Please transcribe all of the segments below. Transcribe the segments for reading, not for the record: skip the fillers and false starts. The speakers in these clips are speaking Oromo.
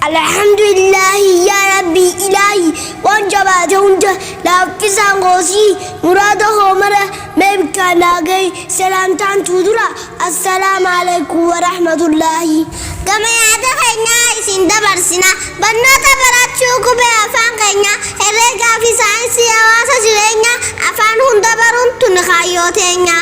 الحمد لله يا ربي إلهي وانجبات هنجا لافكسان غوسي مراده مرة مبكانا غي سلامتان تودرا السلام عليكم ورحمة الله كما يعد خينا إسين دبرسنا بنوتا براتشوكو بأفان خينا إرقا في سانسي أواسا جرينا أفان هندبرون تنخايوتينا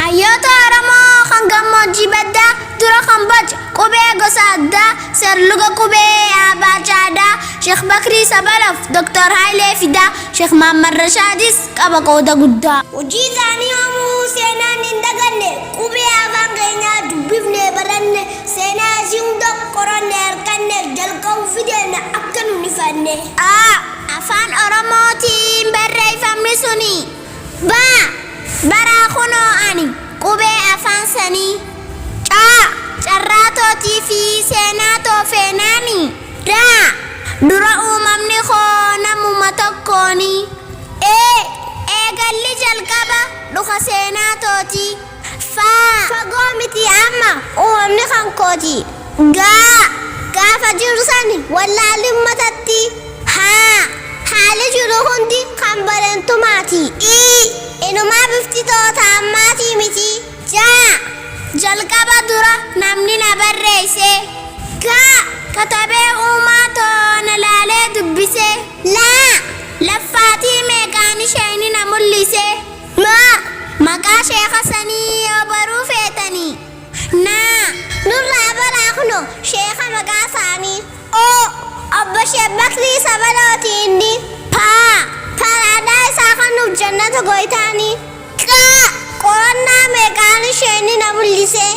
hayyoota Oromoo kan gammoojjii baddaa dura kan boca qubee gosa addaa serluga qubee Abbaa Caadaa Sheekh Bakrii Sabalof Dr. Haayilee Fidaa Sheekh Mahammad Rashaadis qaba qooda guddaa. Hojii isaanii hoomuu seenaan hin daganne qubee afaan keenyaa dubbifnee baranne seenaa isii hunda qoranne harkanne jalqabu fideenna akka nu nifanne. Afaan Oromootiin barreeffamni suni. Bara kunoo ani qubee afaan sanii carraa tootii fi seenaa toofeenaani dura uumamni koo namuma tokkooni eegalli jalqaba dhuka seenaa tootii fagoo miti amma uumamni kan kooti gaafa jiru sani wallaalin matatti haali jiru hundi kan bareentumaati inumaa bifti toota ammaatii miti jalqaba dura namni na barreesse katabee uumaa toona laalee dubbise laffaatii meeqaan isheen na mul'ise maqaa sheeka sanii yoo baruu feetanii nurraa baraa kuno sheeka maqaa isaanii obbo Sheekh Bakrii Sabalootiin paraadaa isaa kan nuuf jannata gooytaanii qorannaa meeqaan isheen na mul'ise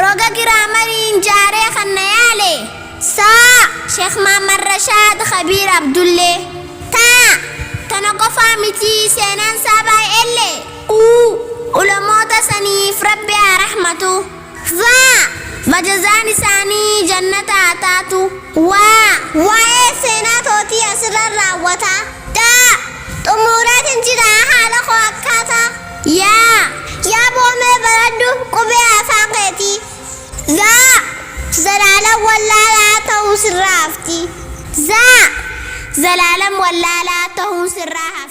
roga giraamariin jaaree kan na yaale Sheekh Mahammad Rashaad Khabiir Abdullee tana qofaa miti seenaan isaa baay'eellee ulamoota saniif rabbi haa rahmatu bajazaan isaanii jannata haa taatu waa'ee seenaa tootii asirran raawwata xumureetiin jira haala koo akkaataa yaa boomee baradhu qubee afaan keetii zalaalam wallaalaa ta'uu sirraa hafti zalaalam wallaalaa ta'uu sirraa hafti.